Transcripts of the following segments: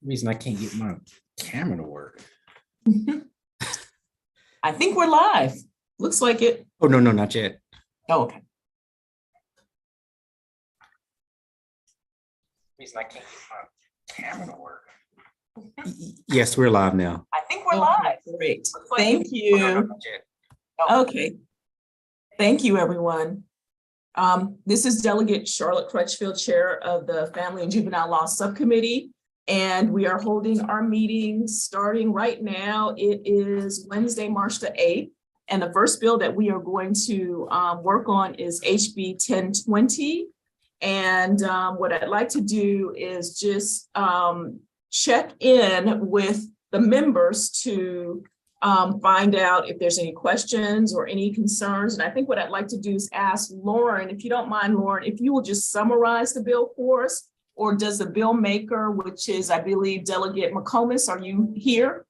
Reason I can't get my camera to work. I think we're live. Looks like it. Oh, no, not yet. Oh, okay. Reason I can't get my camera to work. Yes, we're live now. I think we're live. Great. Thank you. Not yet. Okay. Thank you, everyone. This is Delegate Charlotte Crutchfield, Chair of the Family and Juvenile Law Subcommittee, and we are holding our meeting starting right now. It is Wednesday, March the 8th, and the first bill that we are going to work on is HB 1020. And what I'd like to do is just check in with the members to find out if there's any questions or any concerns. And I think what I'd like to do is ask Lauren, if you don't mind, Lauren, if you will just summarize the bill for us, or does the bill maker, which is, I believe, Delegate McComas, are you here?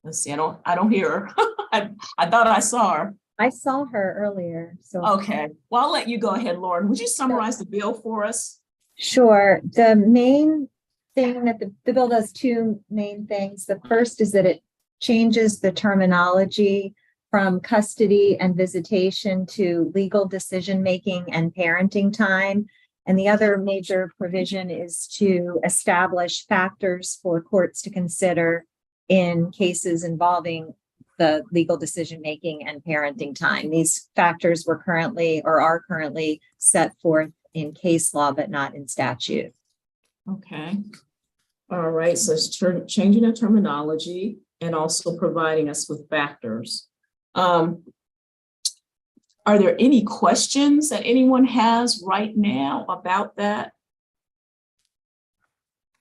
Let's see, I don't hear her. I thought I saw her. I saw her earlier, so. Okay, well, I'll let you go ahead, Lauren. Would you summarize the bill for us? Sure. The main thing that the bill does two main things. The first is that it changes the terminology from custody and visitation to legal decision-making and parenting time. And the other major provision is to establish factors for courts to consider in cases involving the legal decision-making and parenting time. These factors were currently or are currently set forth in case law, but not in statute. Okay. All right, so it's changing the terminology and also providing us with factors. Are there any questions that anyone has right now about that?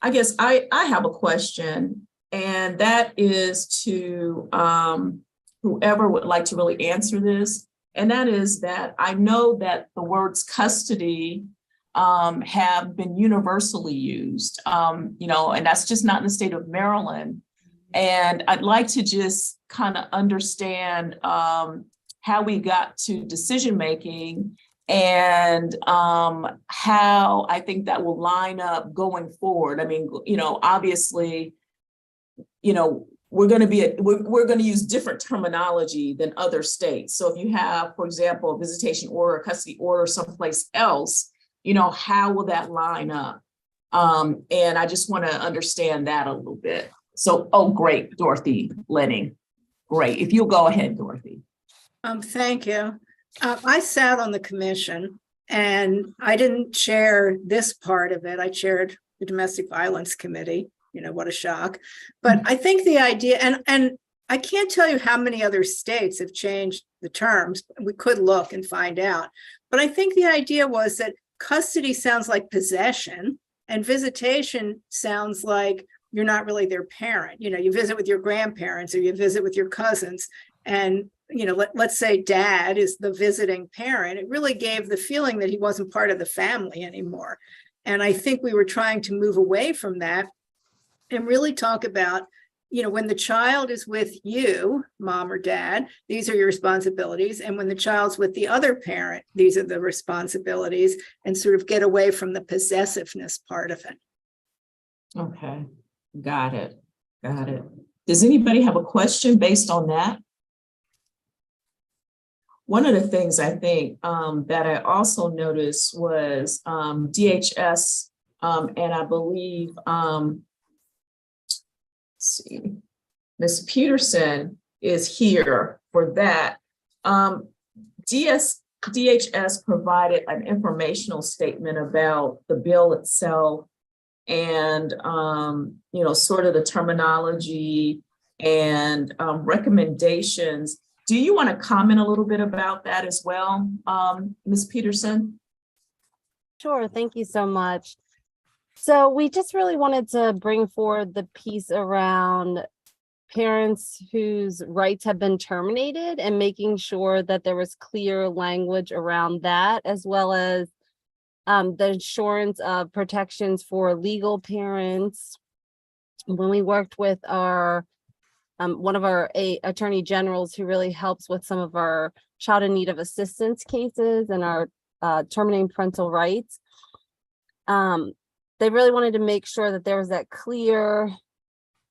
I guess I have a question, and that is to whoever would like to really answer this. And that is that I know that the words custody have been universally used, and that's just not in the state of Maryland. And I'd like to just kind of understand how we got to decision-making and how I think that will line up going forward. I mean, obviously, we're going to use different terminology than other states. So if you have, for example, a visitation order, a custody order someplace else, how will that line up? And I just want to understand that a little bit. So, oh, great, Dorothy Lenning. Great. If you'll go ahead, Dorothy. Thank you. I sat on the commission and I didn't chair this part of it. I chaired the Domestic Violence Committee. What a shock. But I think the idea, and I can't tell you how many other states have changed the terms. We could look and find out. But I think the idea was that custody sounds like possession and visitation sounds like you're not really their parent. You visit with your grandparents or you visit with your cousins. And, let's say dad is the visiting parent. It really gave the feeling that he wasn't part of the family anymore. And I think we were trying to move away from that and really talk about, when the child is with you, mom or dad, these are your responsibilities. And when the child's with the other parent, these are the responsibilities, and sort of get away from the possessiveness part of it. Okay, got it. Does anybody have a question based on that? One of the things I think that I also noticed was DHS, and I believe, let's see, Ms. Peterson is here for that. DHS provided an informational statement about the bill itself and, sort of the terminology and recommendations. Do you want to comment a little bit about that as well, Ms. Peterson? Sure, thank you so much. So we just really wanted to bring forward the piece around parents whose rights have been terminated and making sure that there was clear language around that, as well as the assurance of protections for legal parents. When we worked with our one of our attorney generals who really helps with some of our child in need of assistance cases and our terminating parental rights. they really wanted to make sure that there was that clear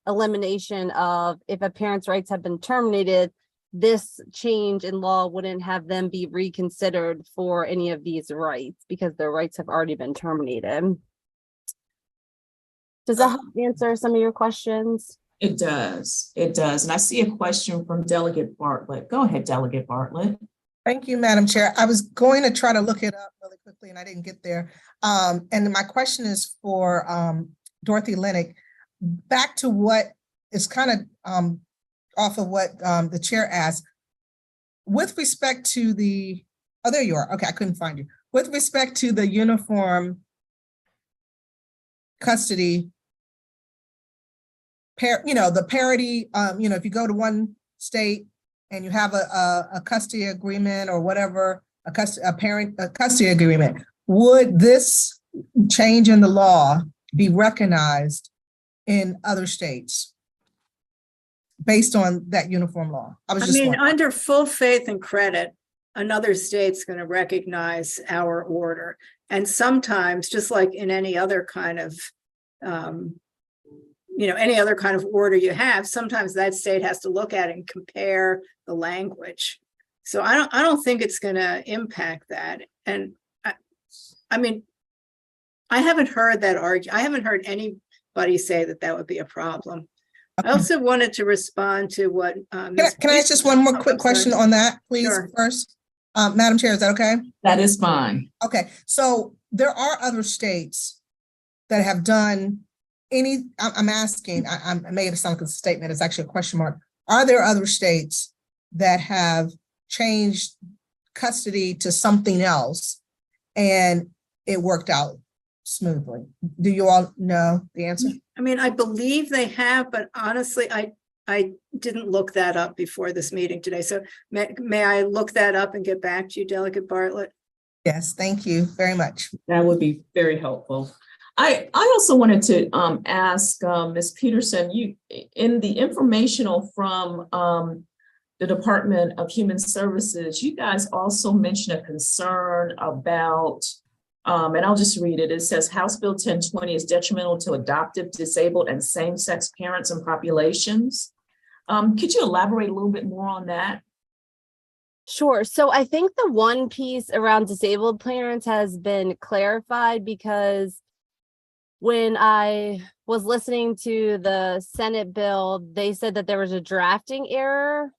elimination of if a parent's rights have been terminated, this change in law wouldn't have them be reconsidered for any of these rights because their rights have already been terminated. Does that help answer some of your questions? It does. It does. And I see a question from Delegate Bartlett. Go ahead, Delegate Bartlett. Thank you, Madam Chair. I was going to try to look it up really quickly and I didn't get there. And my question is for Dorothy Lennick. Back to what is kind of off of what the chair asked. With respect to the, oh, there you are. Okay, I couldn't find you. With respect to the uniform custody, the parity, if you go to one state and you have a custody agreement or whatever, a custody agreement, would this change in the law be recognized in other states based on that uniform law? I mean, under full faith and credit, another state's going to recognize our order. And sometimes, just like in any other kind of, any other kind of order you have, sometimes that state has to look at it and compare the language. So I don't think it's going to impact that. And I mean, I haven't heard that I haven't heard anybody say that would be a problem. I also wanted to respond to what. Can I ask just one more quick question on that, please, Sure. first? Madam Chair, is that okay? That is fine. Okay, so there are other states that have done I'm asking, I made it sound like a statement, it's actually a question mark. Are there other states that have changed custody to something else and it worked out smoothly? Do you all know the answer? I mean, I believe they have, but honestly, I didn't look that up before this meeting today. So may I look that up and get back to you, Delegate Bartlett? Yes, thank you very much. That would be very helpful. I also wanted to ask Ms. Peterson, in the informational from the Department of Human Services, you guys also mentioned a concern about, and I'll just read it. It says House Bill 1020 is detrimental to adoptive, disabled, and same-sex parents and populations. Could you elaborate a little bit more on that? Sure. So I think the one piece around disabled parents has been clarified because when I was listening to the Senate bill, they said that there was a drafting error.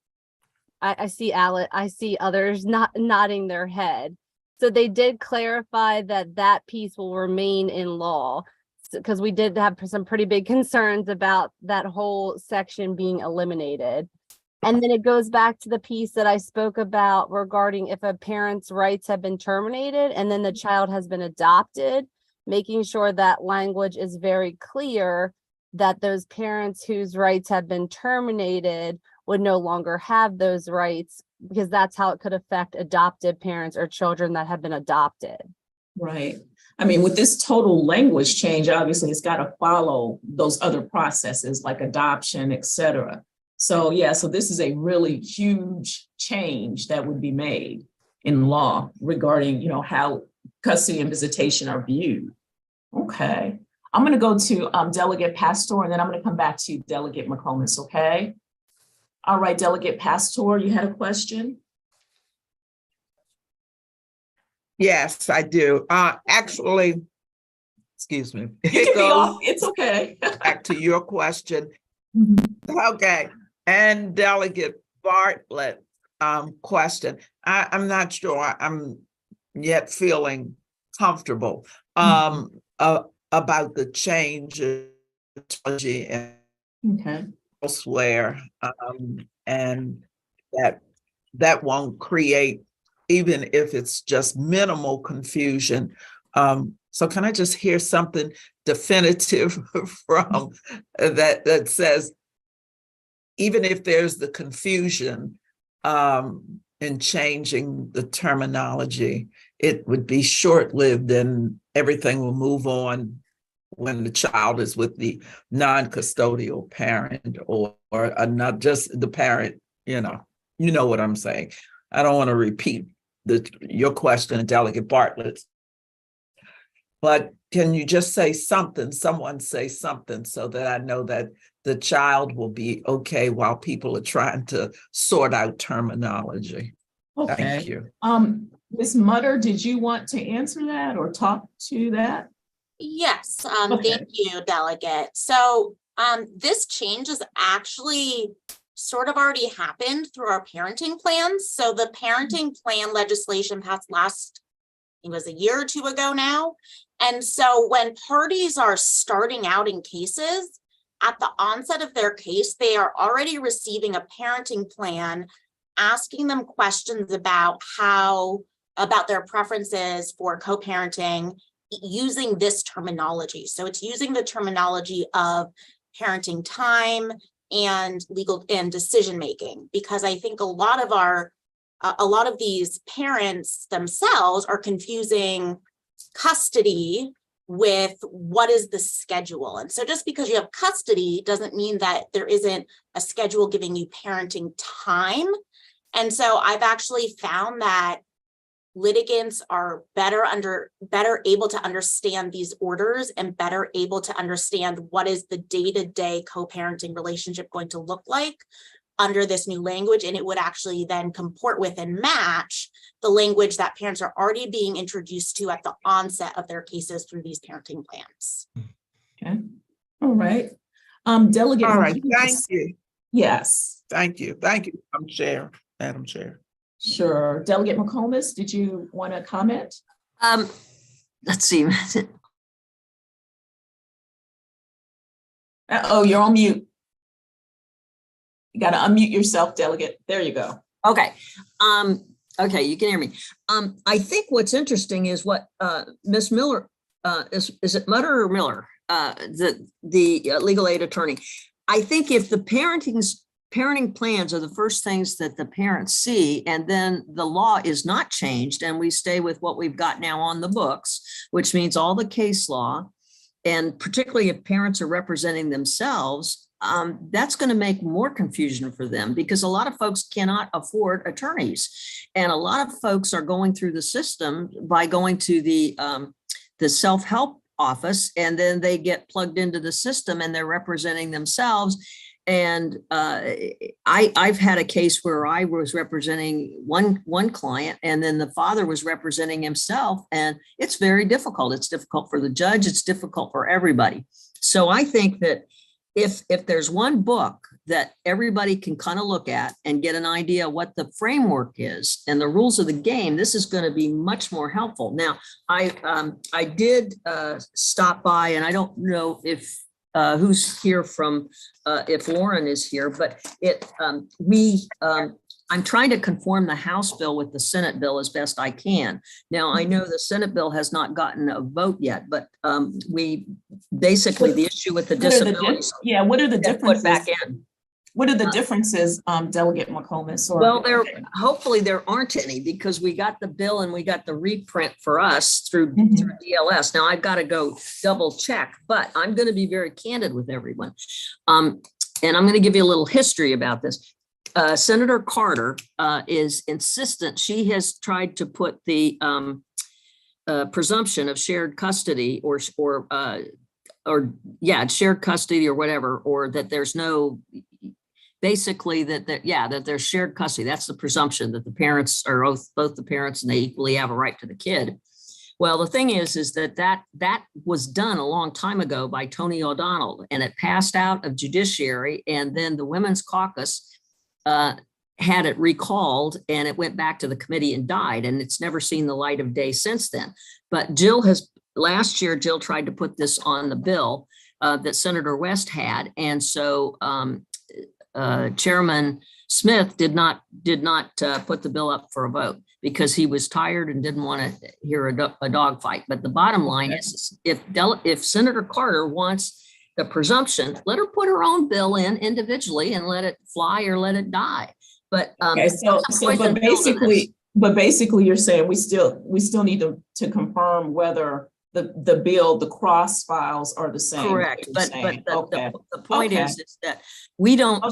I see others nodding their head. So they did clarify that piece will remain in law because we did have some pretty big concerns about that whole section being eliminated. And then it goes back to the piece that I spoke about regarding if a parent's rights have been terminated and then the child has been adopted, making sure that language is very clear that those parents whose rights have been terminated would no longer have those rights, because that's how it could affect adoptive parents or children that have been adopted. Right. I mean, with this total language change, obviously it's got to follow those other processes like adoption, et cetera. So yeah, so this is a really huge change that would be made in law regarding, how custody and visitation are viewed. Okay. I'm going to go to Delegate Pastor, and then I'm going to come back to you, Delegate McComas, okay? All right, Delegate Pastor, you had a question? Yes, I do. Actually, excuse me. It's okay. Back to your question. Mm-hmm. Okay. And Delegate Bartlett question. I'm not sure I'm yet feeling comfortable about the change in technology and elsewhere, and that won't create, even if it's just minimal confusion. So can I just hear something definitive from that says, even if there's the confusion in changing the terminology, it would be short-lived and everything will move on when the child is with the non-custodial parent or not just the parent, you know what I'm saying. I don't want to repeat your question, Delegate Bartlett. But can you just say something, someone say something so that I know that the child will be okay while people are trying to sort out terminology? Okay. Thank you. Ms. Mutter, did you want to answer that or talk to that? Yes, Okay. thank you, Delegate. So this change is actually sort of already happened through our parenting plans. So the parenting plan legislation passed last, it was a year or two ago now. And so when parties are starting out in cases, at the onset of their case, they are already receiving a parenting plan, asking them questions about their preferences for co-parenting using this terminology. So it's using the terminology of parenting time and legal and decision making, because I think a lot of these parents themselves are confusing custody with what is the schedule. And so just because you have custody doesn't mean that there isn't a schedule giving you parenting time. And so I've actually found that litigants are better able to understand these orders and better able to understand what is the day-to-day co-parenting relationship going to look like under this new language. And it would actually then comport with and match the language that parents are already being introduced to at the onset of their cases through these parenting plans. Okay. All right. Delegate. All right, McKeon. thank you. Yes. Thank you, Madam Chair. Sure. Delegate McComas, did you want to comment? Let's see. Oh, you're on mute. You got to unmute yourself, Delegate. There you go. Okay. Okay, you can hear me. I think what's interesting is what Ms. Miller, is it Mutter or Miller? The legal aid attorney. I think if the parenting plans are the first things that the parents see, and then the law is not changed, and we stay with what we've got now on the books, which means all the case law, and particularly if parents are representing themselves, that's going to make more confusion for them, because a lot of folks cannot afford attorneys. And a lot of folks are going through the system by going to the self-help office, and then they get plugged into the system and they're representing themselves. And I've had a case where I was representing one client, and then the father was representing himself, and it's very difficult. It's difficult for the judge. It's difficult for everybody. So I think that if there's one book that everybody can kind of look at and get an idea what the framework is and the rules of the game, this is going to be much more helpful. Now, I did stop by, and I don't know if who's here from, if Lauren is here, but I'm trying to conform the House bill with the Senate bill as best I can. Now, I know the Senate bill has not gotten a vote yet, but we basically, the issue with the disabilities. Yeah, what are the differences? Put back in. What are the differences, Delegate McComas? Well, hopefully there aren't any, because we got the bill and we got the reprint for us through DLS. Now I've got to go double check, but I'm going to be very candid with everyone. And I'm going to give you a little history about this. Senator Carter is insistent. She has tried to put the presumption of shared custody or shared custody or whatever, or that there's no, basically that there's shared custody. That's the presumption that the parents are both the parents and they equally have a right to the kid. Well, the thing is that was done a long time ago by Tony O'Donnell, and it passed out of judiciary, and then the Women's Caucus had it recalled, and it went back to the committee and died, and it's never seen the light of day since then. But last year, Jill tried to put this on the bill that Senator West had, and so Chairman Smith did not put the bill up for a vote because he was tired and didn't want to hear a dog fight. But the bottom line is, if Senator Carter wants the presumption, let her put her own bill in individually and let it fly or let it die. But but basically you're saying we still need to confirm whether the bill, the cross files are the same. Correct. But the point is that we don't,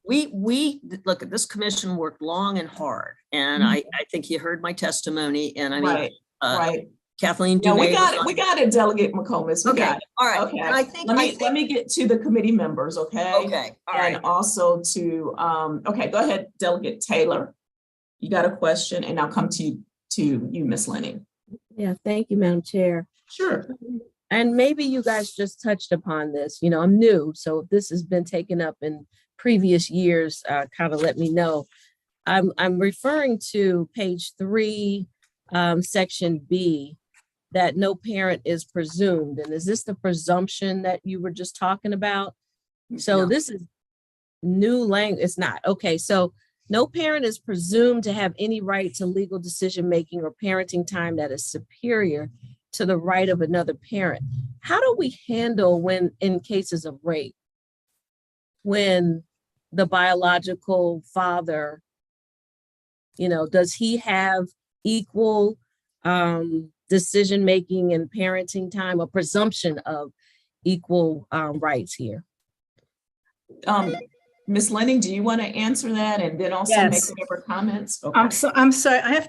we look at this commission worked long and hard. And I think you heard my testimony, and I mean, right. Kathleen Yeah, we Dumais got was it. on- We got it, Delegate McComas. We Okay, got it. all right. Okay. And I think, Let me get to the committee members, okay? okay, all And right. also to, okay, go ahead, Delegate Taylor. You got a question, and I'll come to you, Ms. Lenny. Yeah, thank you, Madam Chair. Sure. And maybe you guys just touched upon this. You know, I'm new, so if this has been taken up in previous years, kind of let me know. I'm referring to page 3, section B, that no parent is presumed. And is this the presumption that you were just talking about? So No. this is new language. It's not. Okay, so no parent is presumed to have any right to legal decision-making or parenting time that is superior to the right of another parent. How do we handle when in cases of rape, when the biological father, you know, does he have equal decision-making and parenting time, a presumption of equal rights here? Ms. Lenny, do you want to answer that and then also make Yes. whatever comments? I'm Okay. I'm sorry, I have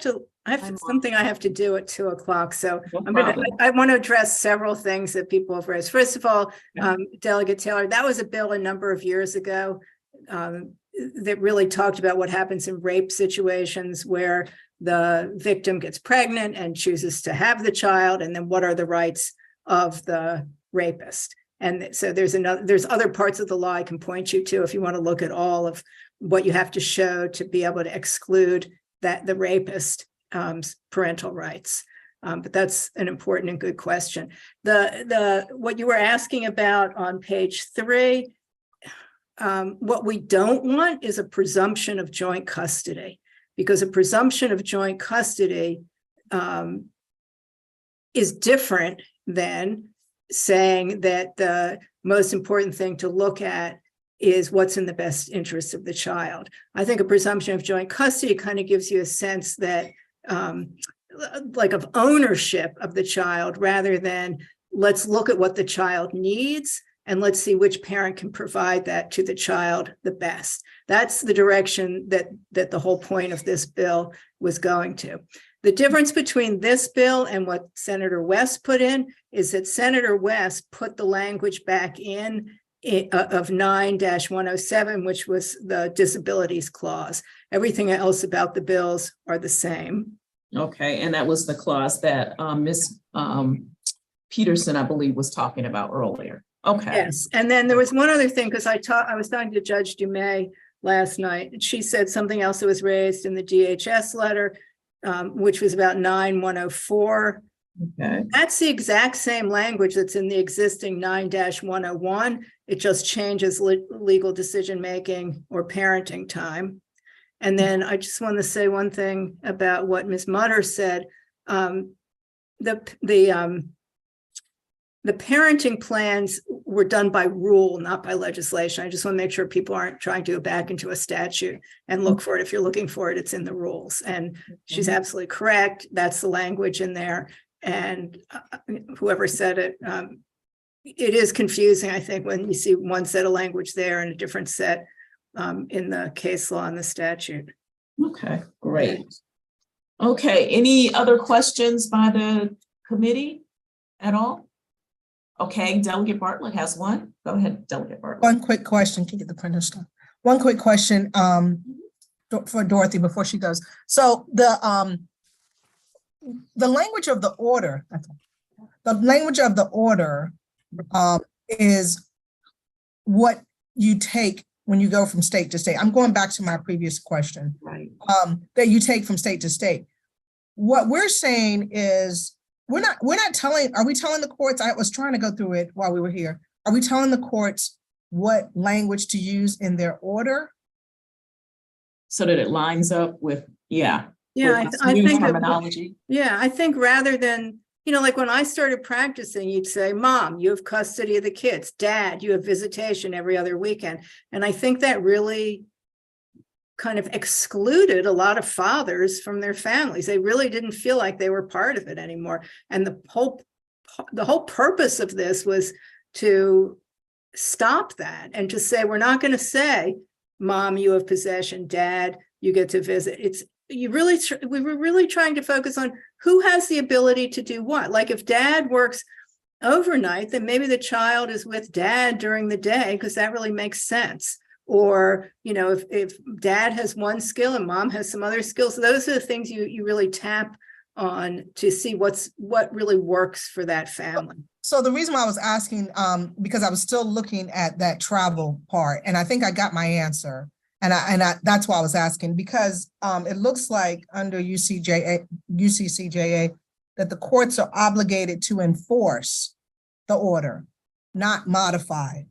I'm- something I have to do at 2:00, so No I'm gonna, problem. I want to address several things that people have raised. First of all, Okay. Delegate Taylor, that was a bill a number of years ago that really talked about what happens in rape situations where the victim gets pregnant and chooses to have the child, and then what are the rights of the rapist. And so there's other parts of the law I can point you to if you want to look at all of what you have to show to be able to exclude that the rapist parental rights. But that's an important and good question. What you were asking about on page 3, what we don't want is a presumption of joint custody, because a presumption of joint custody is different than saying that the most important thing to look at is what's in the best interest of the child. I think a presumption of joint custody kind of gives you a sense that like of ownership of the child, rather than let's look at what the child needs and let's see which parent can provide that to the child the best. That's the direction that the whole point of this bill was going to. The difference between this bill and what Senator West put in is that Senator West put the language back in of 9-107, which was the disabilities clause. Everything else about the bills are the same. Okay, and that was the clause that Ms. Peterson, I believe, was talking about earlier. Okay. Yes, and then there was one other thing, because I was talking to Judge Dumais last night, and she said something else that was raised in the DHS letter, which was about 9-104. Okay. That's the exact same language that's in the existing 9-101. It just changes legal decision-making or parenting time. And then I just want to say one thing about what Ms. Mutter said. The parenting plans were done by rule, not by legislation. I just want to make sure people aren't trying to go back into a statute and look for it. If you're looking for it, it's in the rules. And she's absolutely correct. That's the language in there. And whoever said it, it is confusing, I think, when you see one set of language there and a different set in the case law and the statute. Okay, great. Okay, any other questions by the committee at all? Okay, Delegate Bartlett has one. Go ahead, Delegate Bartlett. One quick question. Can you get the printer stuff? One quick question for Dorothy before she goes. So the language of the order, is what you take when you go from state to state. I'm going back to my previous question. Right. That you take from state to state. What we're saying is we're not telling, are we telling the courts? I was trying to go through it while we were here. Are we telling the courts what language to use in their order? So that it lines up with, yeah. Yeah, with I new think terminology. Yeah, I think rather than, like when I started practicing, you'd say, Mom, you have custody of the kids. Dad, you have visitation every other weekend. And I think that really kind of excluded a lot of fathers from their families. They really didn't feel like they were part of it anymore. And the whole purpose of this was to stop that and to say, we're not going to say, Mom, you have possession. Dad, you get to visit. We were really trying to focus on who has the ability to do what? Like if dad works overnight, then maybe the child is with dad during the day because that really makes sense. Or, you know, if dad has one skill and mom has some other skills, those are the things you really tap on to see what really works for that family. So the reason why I was asking, because I was still looking at that travel part, and I think I got my answer. And that's why I was asking, because it looks like under UCCJA that the courts are obligated to enforce the order, not modify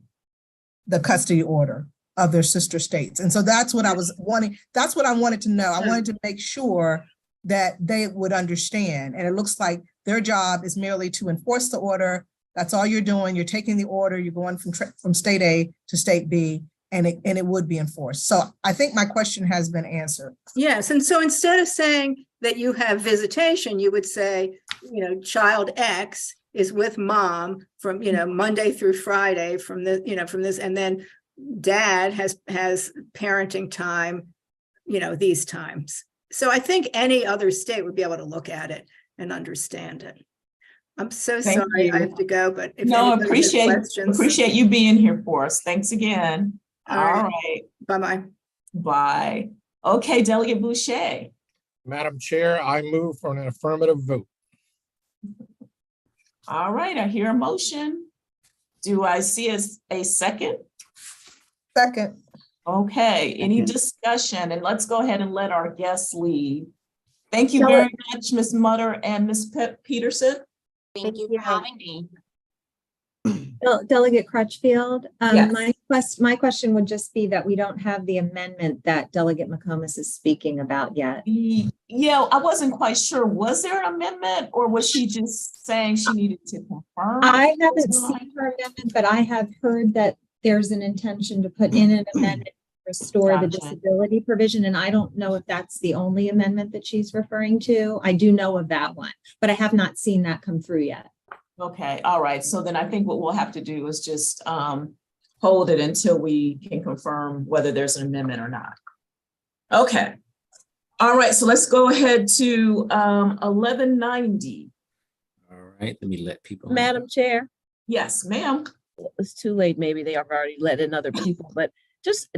the custody order of their sister states. And so that's what I was wanting. That's what I wanted to know. I wanted to make sure that they would understand. And it looks like their job is merely to enforce the order. That's all you're doing. You're taking the order, you're going from state A to state B, and it would be enforced. So I think my question has been answered. Yes. And so instead of saying that you have visitation, you would say, you know, child X is with mom from, you know, Monday through Friday from the, you know, from this, and then dad has parenting time, you know, these times. So I think any other state would be able to look at it and understand it. I'm so Thank sorry you. I have to go, but if No, anybody has questions. appreciate you being here for us. Thanks again. All All right. right. Bye-bye. Bye. Okay, Delegate Boucher. Madam Chair, I move for an affirmative vote. All right, I hear a motion. Do I see a second? Second. Okay, any discussion? And let's go ahead and let our guests lead. Thank you very much, Ms. Mutter and Ms. Peterson. Thank you for having me. Delegate Crutchfield, Yes. my question would just be that we don't have the amendment that Delegate McComas is speaking about yet. Yeah, I wasn't quite sure. Was there an amendment or was she just saying she needed to confirm? I haven't seen her amendment, but I have heard that there's an intention to put in an amendment to restore the Gotcha. disability provision. And I don't know if that's the only amendment that she's referring to. I do know of that one, but I have not seen that come through yet. Okay, all right. So then I think what we'll have to do is just hold it until we can confirm whether there's an amendment or not. Okay. All right, so let's go ahead to 1190. All right, let me let people know. Madam Chair, Yes, ma'am. it's too late. Maybe they have already let in other people, but just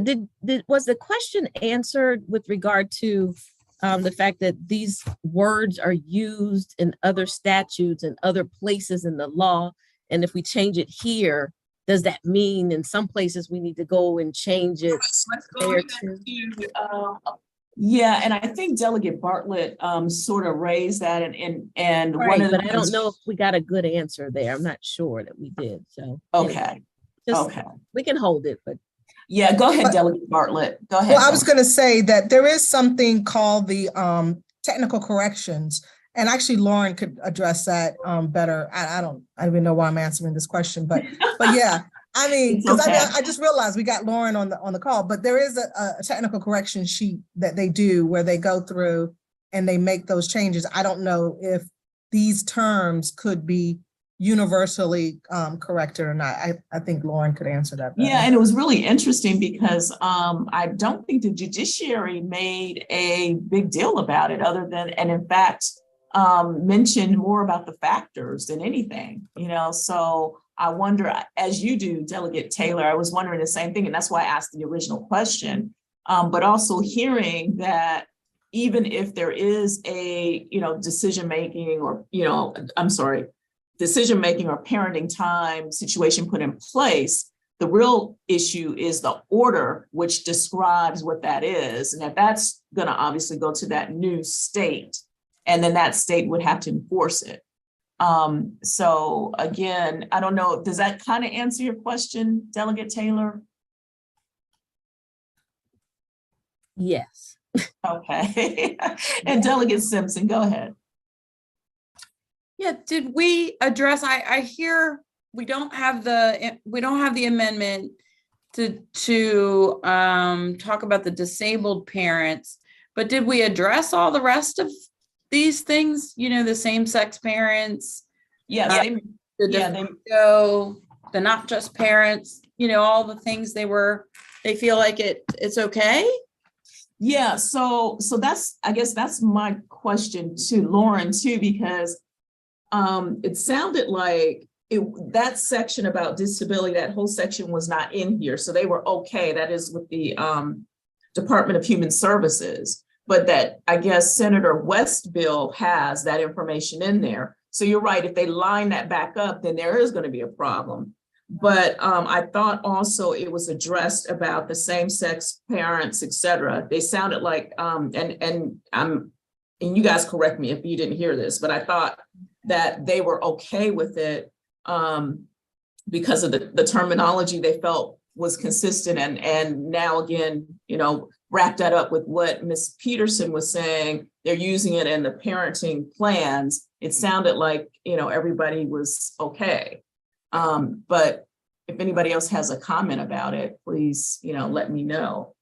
was the question answered with regard to the fact that these words are used in other statutes and other places in the law? And if we change it here, does that mean in some places we need to go and change it Let's go there ahead too? yeah, and I think Delegate Bartlett sort of raised that and one Right, of the but I don't know if we got a good answer there. I'm not sure that we did. So Okay, just okay. we can hold it, but Yeah, go ahead, Delegate Bartlett. Go ahead. Well, I was going to say that there is something called the technical corrections, and actually Lauren could address that better. I don't even know why I'm answering this question, but yeah, I mean, It's because okay. I just realized we got Lauren on the call, but there is a technical correction sheet that they do where they go through and they make those changes. I don't know if these terms could be universally corrected or not. I think Lauren could answer that better. Yeah, and it was really interesting because I don't think the judiciary made a big deal about it other than, and in fact, mentioned more about the factors than anything, you know, so I wonder, as you do, Delegate Taylor, I was wondering the same thing, and that's why I asked the original question, but also hearing that even if there is a, you know, decision-making or, you know, decision-making or parenting time situation put in place, the real issue is the order which describes what that is. And that's gonna obviously go to that new state, and then that state would have to enforce it. So again, I don't know, does that kind of answer your question, Delegate Taylor? yes. Okay. And Delegate Simpson, go ahead. Yeah, did we address, I hear we don't have the amendment to talk about the disabled parents, but did we address all the rest of these things, you know, the same-sex parents? Yes, the not just parents, you know, all the things they feel like it's okay? Yeah, so that's, I guess that's my question to Lauren too, because it sounded like that section about disability, that whole section was not in here. So they were okay. That is with the Department of Human Services. But that, I guess Senator West bill has that information in there. So you're right, if they line that back up, then there is going to be a problem. But I thought also it was addressed about the same-sex parents, et cetera. They sounded like, and you guys correct me if you didn't hear this, but I thought that they were okay with it because of the terminology they felt was consistent. And now again, you know, wrap that up with what Ms. Peterson was saying, they're using it in the parenting plans. It sounded like, you know, everybody was okay. But if anybody else has a comment about it, please, you know, let me know.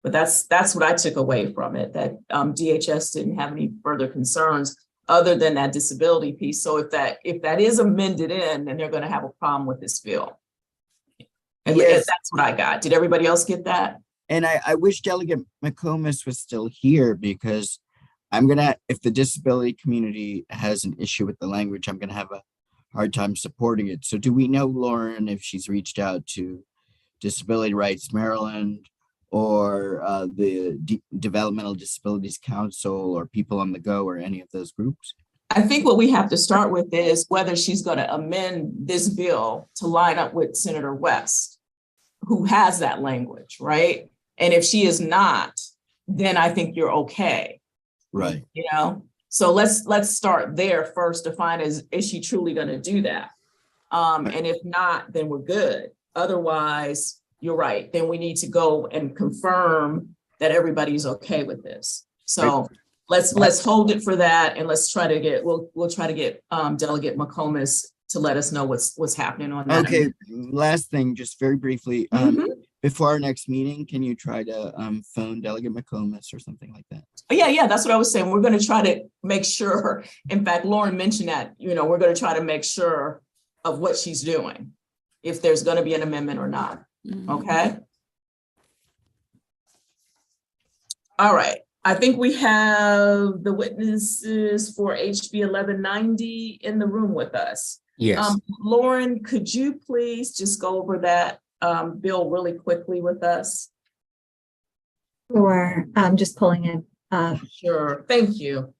But that's what I took away from it, that DHS didn't have any further concerns other than that disability piece. So if that is amended in, then they're going to have a problem with this bill. And Yes. that's what I got. Did everybody else get that? And I wish Delegate McComas was still here, because if the disability community has an issue with the language, I'm gonna have a hard time supporting it. So do we know, Lauren, if she's reached out to Disability Rights Maryland or the Developmental Disabilities Council or People on the Go or any of those groups? I think what we have to start with is whether she's going to amend this bill to line up with Senator West, who has that language, right? And if she is not, then I think you're okay. Right. You know, so let's start there first to find is she truly going to do that? And if not, then we're good. Otherwise, you're right. Then we need to go and confirm that everybody's okay with this. So let's hold it for that, and let's try to get we'll try to get Delegate McComas to let us know what's happening on that. Okay, last thing, just very briefly, before our next meeting, can you try to phone Delegate McComas or something like that? Yeah, that's what I was saying. We're going to try to make sure. In fact, Lauren mentioned that, you know, we're going to try to make sure of what she's doing, if there's going to be an amendment or not. Okay. All right. I think we have the witnesses for HB 1190 in the room with us. Yes. Lauren, could you please just go over that bill really quickly with us? Or just pulling it up. Sure. Thank you.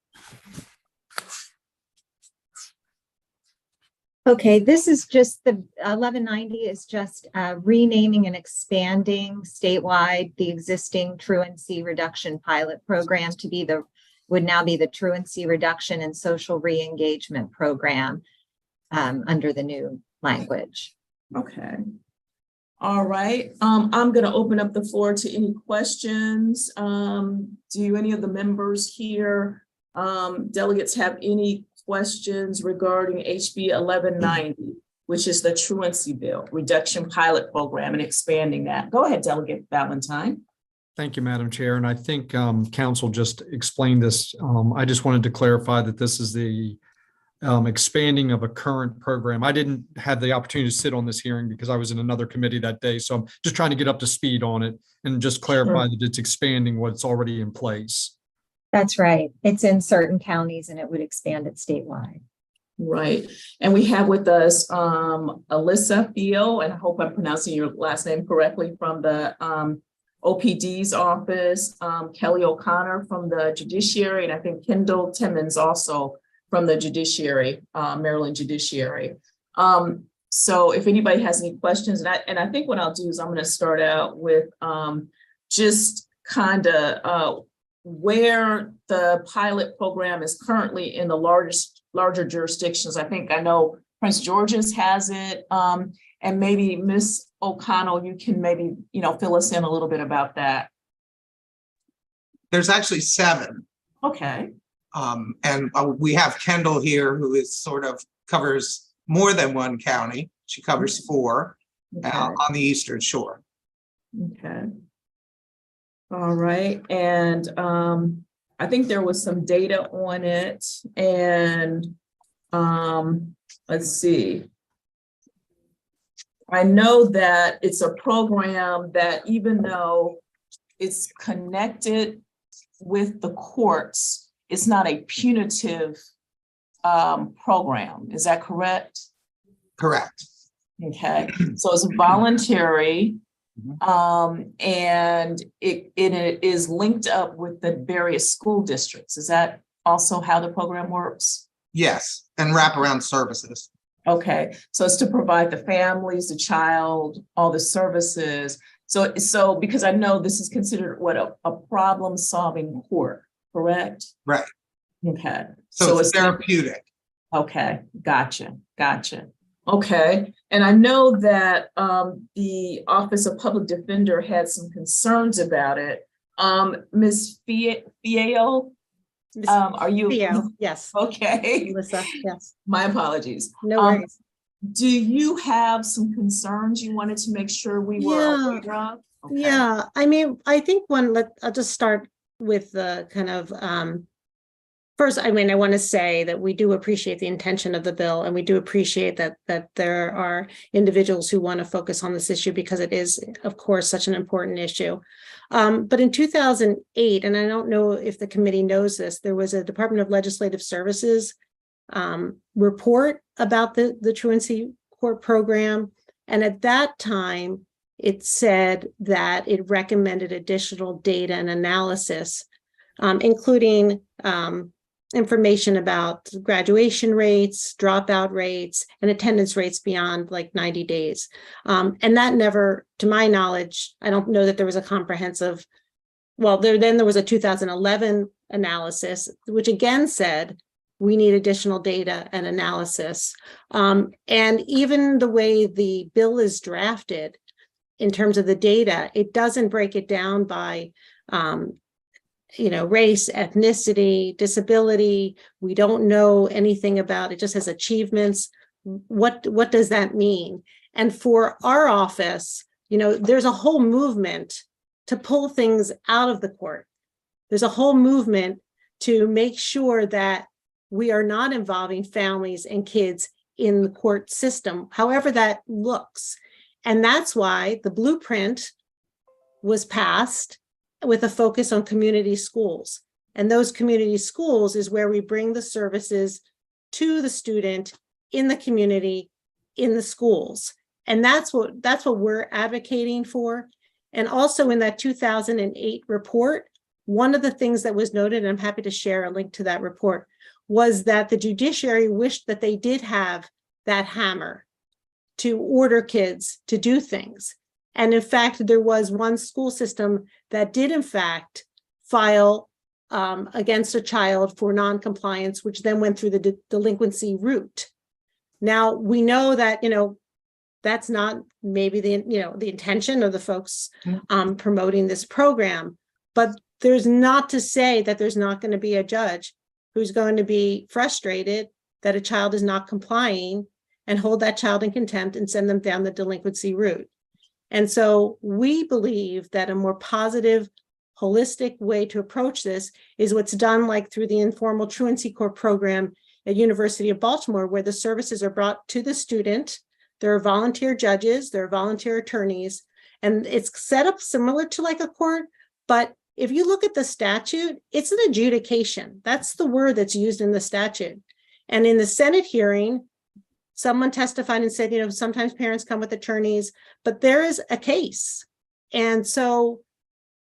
Okay, this is just the 1190 is just renaming and expanding statewide the existing truancy reduction pilot program to would now be the truancy reduction and social re-engagement program under the new language. Okay. All right. I'm going to open up the floor to any questions. Do any of the members here, delegates, have any questions regarding HB 1190, which is the truancy bill, reduction pilot program, and expanding that? Go ahead, Delegate Valentine. Thank you, Madam Chair. And I think Council just explained this. I just wanted to clarify that this is the expanding of a current program. I didn't have the opportunity to sit on this hearing because I was in another committee that day. So I'm just trying to get up to speed on it and just clarify that it's expanding what's already in place. That's right. It's in certain counties and it would expand it statewide. Right. And we have with us Alyssa Theo, and I hope I'm pronouncing your last name correctly, from the OPD's office, Kelly O'Connor from the Judiciary, and I think Kendall Timmons also from the Judiciary, Maryland Judiciary. So if anybody has any questions, and I think what I'll do is I'm going to start out with just kind of where the pilot program is currently in the larger jurisdictions. I know Prince George's has it, and maybe Ms. O'Connell, you can maybe, you know, fill us in a little bit about that. There's actually 7. Okay. And we have Kendall here, who is sort of covers more than one county. She covers 4 on the Eastern Shore. Okay. All right. And I think there was some data on it. And let's see. I know that it's a program that, even though it's connected with the courts. It's not a punitive program. Is that correct? Correct. Okay, so it's voluntary. And it is linked up with the various school districts. Is that also how the program works? Yes, and wraparound services. Okay, so it's to provide the families, the child, all the services. So because I know this is considered what a problem-solving court, correct? Right. Okay. So it's therapeutic. Okay, gotcha. Okay, and I know that the Office of Public Defender had some concerns about it. Ms. Fieo, are you? Theo, yes. Okay. Melissa, yes. My apologies. No worries. Do you have some concerns you wanted to make sure we were aware of? Okay. Yeah, I mean, I think I'll just start with the kind of, first, I mean, I want to say that we do appreciate the intention of the bill, and we do appreciate that there are individuals who want to focus on this issue because it is, of course, such an important issue. But in 2008, and I don't know if the committee knows this, there was a Department of Legislative Services report about the truancy court program. And at that time, it said that it recommended additional data and analysis, including information about graduation rates, dropout rates, and attendance rates beyond like 90 days. And that never, to my knowledge, I don't know that there was a comprehensive, well, there was a 2011 analysis, which again said, we need additional data and analysis. And even the way the bill is drafted in terms of the data, it doesn't break it down by race, ethnicity, disability. We don't know anything about it, just has achievements. What does that mean? And for our office, there's a whole movement to pull things out of the court. There's a whole movement to make sure that we are not involving families and kids in the court system, however that looks. And that's why the blueprint was passed with a focus on community schools. And those community schools is where we bring the services to the student in the community, in the schools. And that's what we're advocating for. And also in that 2008 report, one of the things that was noted, and I'm happy to share a link to that report, was that the judiciary wished that they did have that hammer to order kids to do things. And in fact, there was one school system that did in fact file against a child for noncompliance, which then went through the delinquency route. Now we know that, that's not maybe the intention of the folks promoting this program, but there's not to say that there's not going to be a judge who's going to be frustrated that a child is not complying and hold that child in contempt and send them down the delinquency route. And so we believe that a more positive, holistic way to approach this is what's done like through the informal truancy court program at University of Baltimore, where the services are brought to the student. There are volunteer judges, there are volunteer attorneys, and it's set up similar to like a court, but if you look at the statute, it's an adjudication. That's the word that's used in the statute. And in the Senate hearing, someone testified and said, sometimes parents come with attorneys, but there is a case. And so,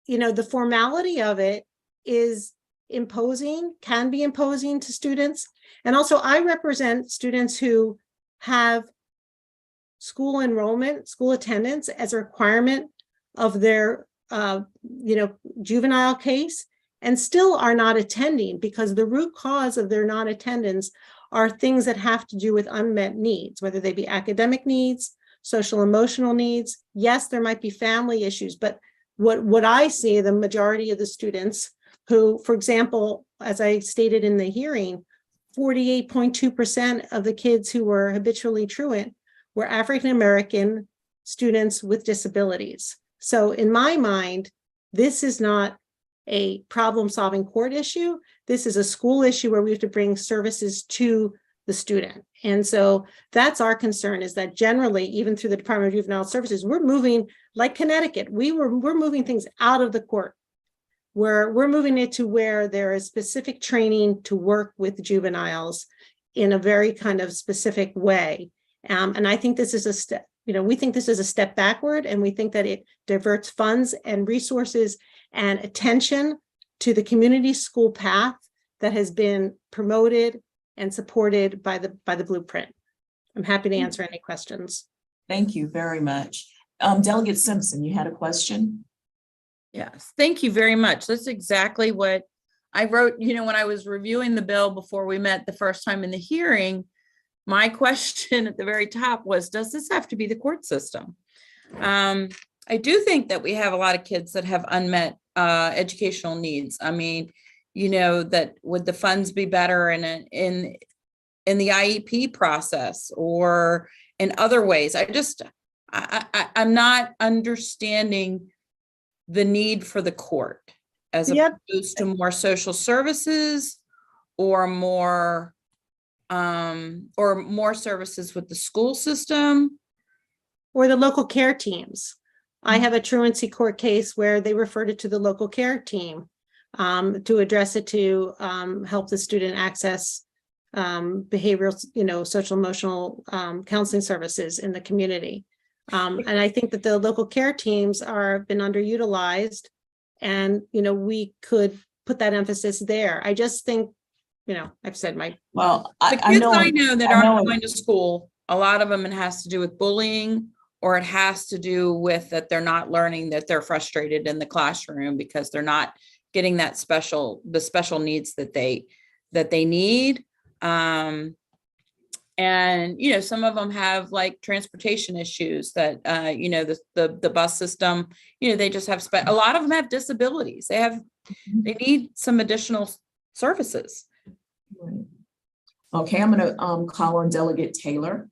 the formality of it is imposing, can be imposing to students. And also I represent students who have school enrollment, school attendance as a requirement of their juvenile case, and still are not attending because the root cause of their non-attendance are things that have to do with unmet needs, whether they be academic needs, social emotional needs. Yes, there might be family issues, but what I see, the majority of the students who, for example, as I stated in the hearing, 48.2% of the kids who were habitually truant were African-American students with disabilities. So in my mind, this is not a problem-solving court issue. This is a school issue where we have to bring services to the student. And so that's our concern, is that generally, even through the Department of Juvenile Services, we're moving, like Connecticut, we're moving things out of the court, where we're moving it to where there is specific training to work with juveniles in a very kind of specific way. And I think this is a step, we think this is a step backward, and we think that it diverts funds and resources and attention to the community school path that has been promoted and supported by the blueprint. I'm happy to answer any questions. Thank you very much. Delegate Simpson, you had a question? Yes, thank you very much. That's exactly what I wrote, when I was reviewing the bill before we met the first time in the hearing. My question at the very top was, does this have to be the court system? I do think that we have a lot of kids that have unmet educational needs. I mean, that would the funds be better in the IEP process or in other ways? I'm not understanding the need for the court as opposed to more social services or more services with the school system. Or the local care teams. I have a truancy court case where they referred it to the local care team to address it, to help the student access behavioral, social emotional counseling services in the community. And I think that the local care teams are been underutilized, and we could put that emphasis there. I just think, I've said my. Well, the kids I know that aren't going to school, a lot of them, it has to do with bullying, or it has to do with that they're not learning, that they're frustrated in the classroom because they're not getting the special needs that they need. And, some of them have like transportation issues that, the bus system, they just have, a lot of them have disabilities. They need some additional services. Okay, I'm going to call on Delegate Taylor.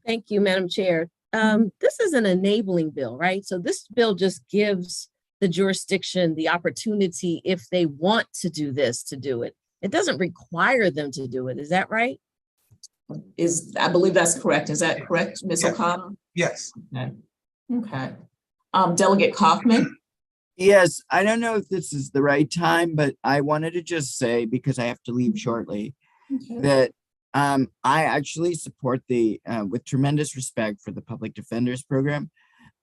Thank you, Madam Chair. This is an enabling bill, right? So this bill just gives the jurisdiction the opportunity, if they want to do this, to do it. It doesn't require them to do it. Is that right? I believe that's correct. Is that correct, Ms. O'Connor? Yes. Okay. Delegate Kaufman? Yes, I don't know if this is the right time, but I wanted to just say, because I have to leave shortly, that I actually support with tremendous respect for the public defenders program.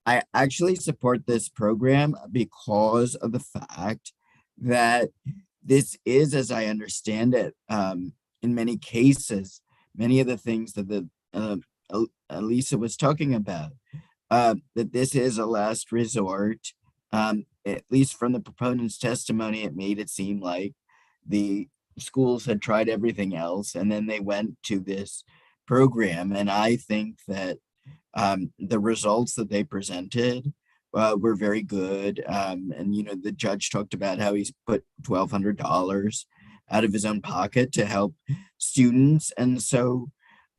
I actually support this program because of the fact that this is, as I understand it, in many cases, many of the things that Elisa was talking about, that this is a last resort. At least from the proponent's testimony, it made it seem like the schools had tried everything else and then they went to this program. And I think that the results that they presented were very good. And, the judge talked about how he's put $1,200 out of his own pocket to help students. And so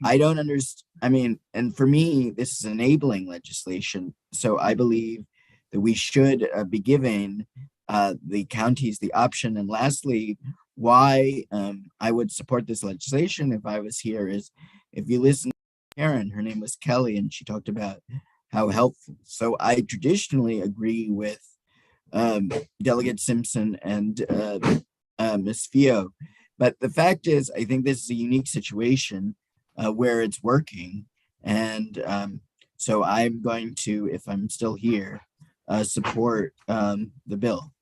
I don't understand. And for me, this is enabling legislation. So I believe that we should be giving the counties the option. And lastly, why I would support this legislation if I was here is, if you listen to Karen, her name was Kelly, and she talked about how helpful. So I traditionally agree with Delegate Simpson and Ms. Fio. But the fact is, I think this is a unique situation where it's working. And so I'm going to, if I'm still here, support the bill.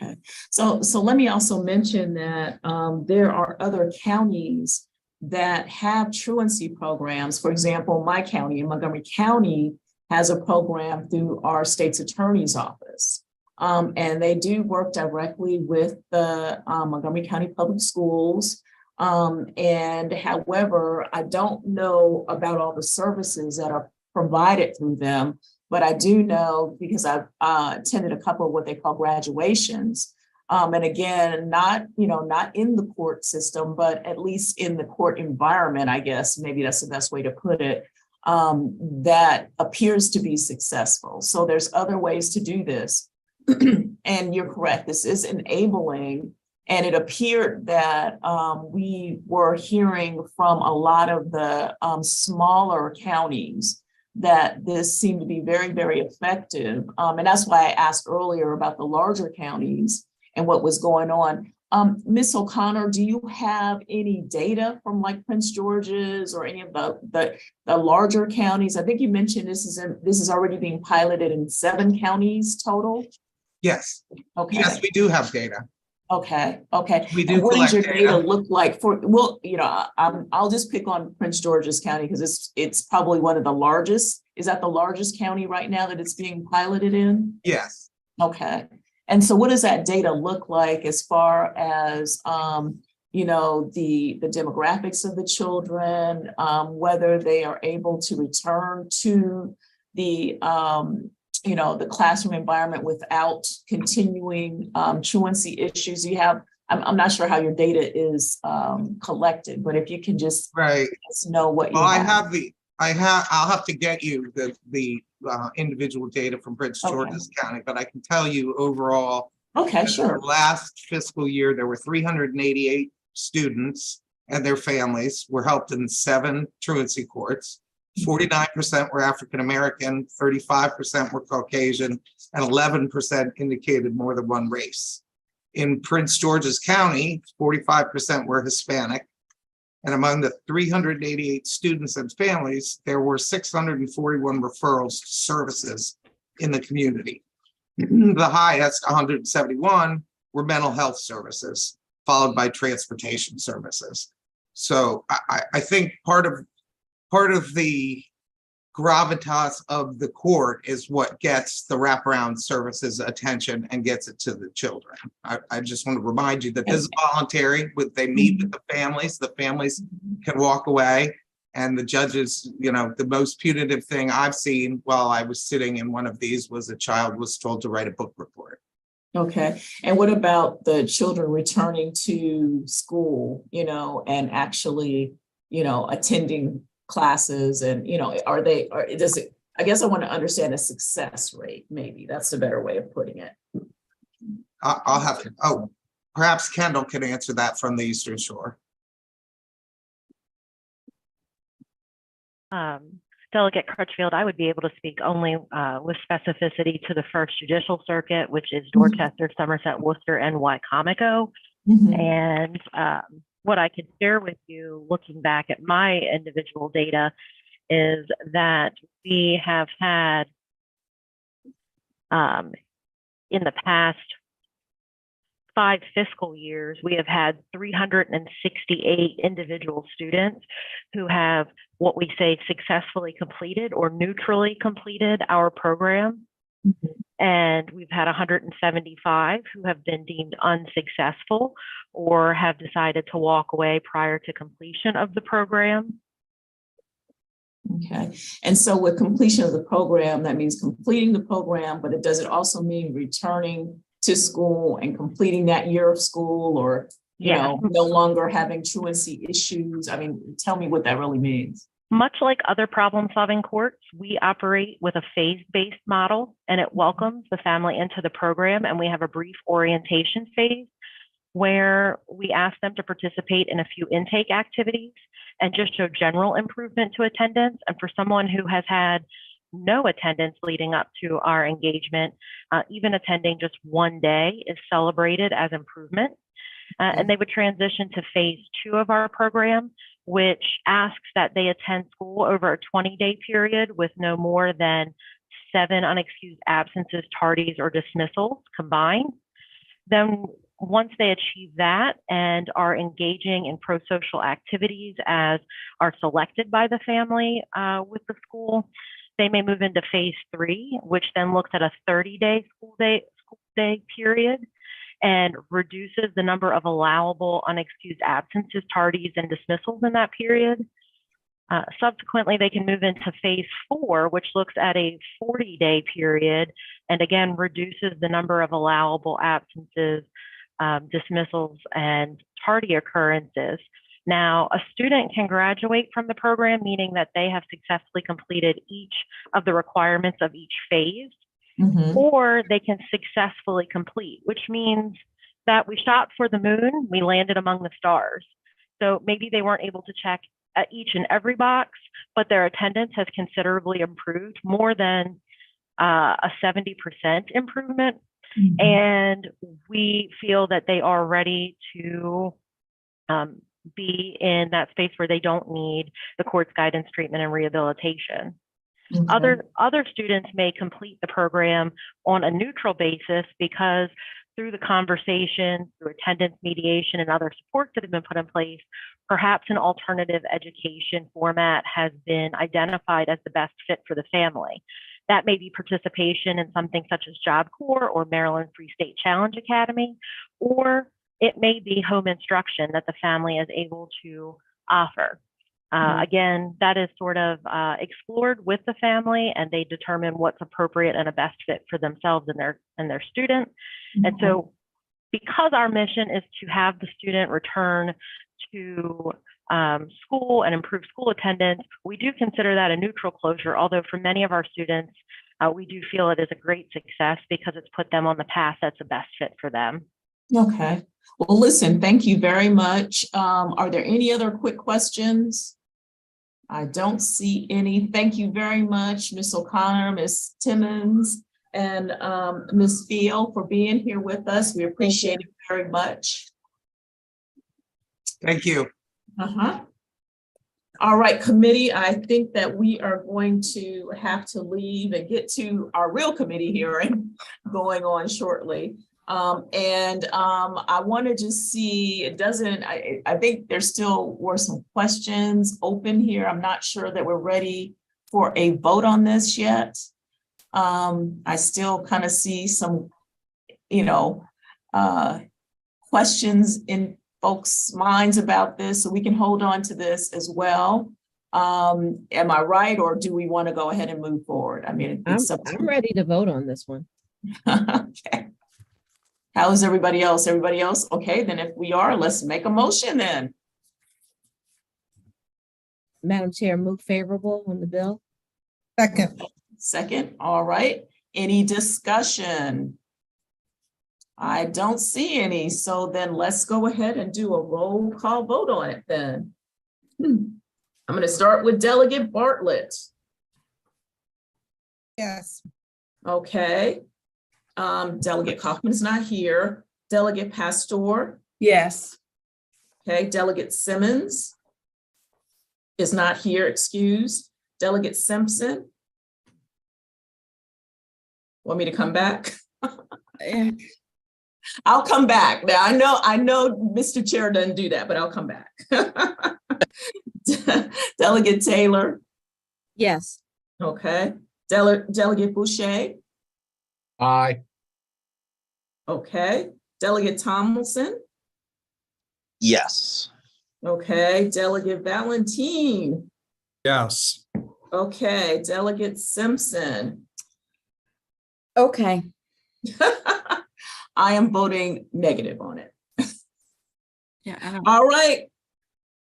Okay, so let me also mention that there are other counties that have truancy programs. For example, my county, in Montgomery County, has a program through our state's attorney's office. And they do work directly with the Montgomery County Public Schools. And however, I don't know about all the services that are provided through them, but I do know, because I've attended a couple of what they call graduations. And again, not in the court system, but at least in the court environment, I guess, maybe that's the best way to put it, that appears to be successful. So there's other ways to do this. And you're correct, this is enabling. And it appeared that we were hearing from a lot of the smaller counties that this seemed to be very, very effective. And that's why I asked earlier about the larger counties and what was going on. Ms. O'Connor, do you have any data from like Prince George's or any of the larger counties? I think you mentioned this is already being piloted in 7 counties total. Yes. Okay. Yes, we do have data. Okay. We do And what does your collect data data. look like for, well, I'll just pick on Prince George's County because it's probably one of the largest. Is that the largest county right now that it's being piloted in? Yes. Okay. And so what does that data look like as far as, the demographics of the children, whether they are able to return to the, the classroom environment without continuing truancy issues? You have, I'm not sure how your data is collected, but if you can just right. let us know what you Well, have. I'll have to get you the individual data from Prince George's County, but I can tell you overall. Okay, sure. Last fiscal year, there were 388 students and their families were helped in 7 truancy courts. 49% were African-American, 35% were Caucasian, and 11% indicated more than one race. In Prince George's County, 45% were Hispanic. And among the 388 students and families, there were 641 referrals to services in the community. The highest, 171, were mental health services, followed by transportation services. So I think part of the gravitas of the court is what gets the wraparound services attention and gets it to the children. I just want to remind you that this is voluntary. They meet with the families can walk away, and the judges, the most punitive thing I've seen while I was sitting in one of these was a child was told to write a book report. Okay. And what about the children returning to school, and actually, attending classes and, I guess I want to understand the success rate. Maybe that's a better way of putting it. I'll have to, perhaps Kendall can answer that from the Eastern Shore. Delegate Crutchfield, I would be able to speak only with specificity to the First Judicial Circuit, which is Dorchester, Somerset, Worcester, and Wycomico. And what I can share with you, looking back at my individual data, is that we have had in the past 5 fiscal years, we have had 368 individual students who have what we say successfully completed or neutrally completed our program. And we've had 175 who have been deemed unsuccessful or have decided to walk away prior to completion of the program. Okay. And so with completion of the program, that means completing the program, but does it also mean returning to school and completing that year of school, or, no longer having truancy issues? I mean, tell me what that really means. Much like other problem-solving courts, we operate with a phase-based model, and it welcomes the family into the program. And we have a brief orientation phase where we ask them to participate in a few intake activities and just show general improvement to attendance. And for someone who has had no attendance leading up to our engagement, even attending just one day is celebrated as improvement. And they would transition to phase 2 of our program, which asks that they attend school over a 20-day period with no more than 7 unexcused absences, tardies, or dismissals combined. Then once they achieve that and are engaging in pro-social activities as are selected by the family with the school, they may move into phase 3, which then looks at a 30-day school day period and reduces the number of allowable unexcused absences, tardies, and dismissals in that period. Subsequently, they can move into phase 4, which looks at a 40-day period and again reduces the number of allowable absences, dismissals, and tardy occurrences. Now, a student can graduate from the program, meaning that they have successfully completed each of the requirements of each phase, or they can successfully complete, which means that we shot for the moon, we landed among the stars. So maybe they weren't able to check at each and every box, but their attendance has considerably improved, more than a 70% improvement. And we feel that they are ready to be in that space where they don't need the court's guidance, treatment, and rehabilitation. Okay. Other students may complete the program on a neutral basis because through the conversation, through attendance mediation, and other supports that have been put in place, perhaps an alternative education format has been identified as the best fit for the family. That may be participation in something such as Job Corps or Maryland Free State Challenge Academy, or it may be home instruction that the family is able to offer. Again, that is sort of explored with the family, and they determine what's appropriate and a best fit for themselves and their student. And so, because our mission is to have the student return to school and improve school attendance, we do consider that a neutral closure, although for many of our students, we do feel it is a great success because it's put them on the path that's the best fit for them. Okay. Well, listen, thank you very much. Are there any other quick questions? I don't see any. Thank you very much, Ms. O'Connor, Ms. Timmons, and Ms. Field for being here with us. We appreciate it very much. Thank you. All right, committee, I think that we are going to have to leave and get to our real committee hearing going on shortly. I want to just see, I think there still were some questions open here. I'm not sure that we're ready for a vote on this yet. I still kind of see some, questions in folks' minds about this, so we can hold on to this as well. Am I right, or do we want to go ahead and move forward? I mean, it's up to I'm ready to vote on this one. Okay. How is everybody else? Everybody else? Okay, then if we are, let's make a motion then. Madam Chair, move favorable on the bill. Second. All right. Any discussion? I don't see any. So then let's go ahead and do a roll call vote on it then. I'm going to start with Delegate Bartlett. Yes. Okay. Delegate Kaufman's not here. Delegate Pastor. Yes. Okay. Delegate Simmons is not here, excused. Delegate Simpson. Want me to come back? I'll come back. Now I know Mr. Chair doesn't do that, but I'll come back. Delegate Taylor. Yes. Okay. Delegate Boucher. Aye. Okay. Delegate Tomlinson. Yes. Okay. Delegate Valentine. Yes. Okay. Delegate Simpson. Okay. I am voting negative on it. Yeah. All right.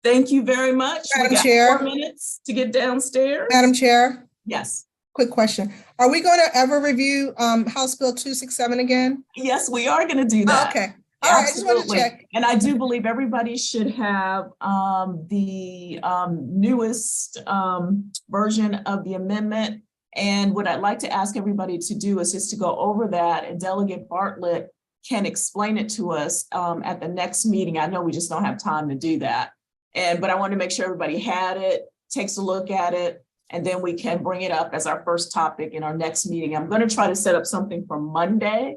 Thank you very much. Madam We got Chair. 4 minutes to get downstairs. Madam Chair, Yes. quick question. Are we going to ever review House Bill 267 again? Yes, we are going to do that. Okay. All right, I just wanted to Absolutely. check. And I do believe everybody should have the newest version of the amendment. And what I'd like to ask everybody to do is just to go over that, and Delegate Bartlett can explain it to us at the next meeting. I know we just don't have time to do that. But I want to make sure everybody had it, takes a look at it, and then we can bring it up as our first topic in our next meeting. I'm going to try to set up something for Monday.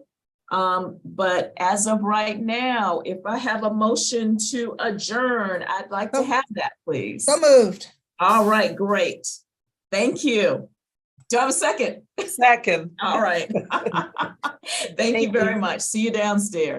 But as of right now, if I have a motion to adjourn, I'd like to have that, please. So moved. All right, great. Thank you. Do I have a second? Second. All right. Thank you very much. See you downstairs.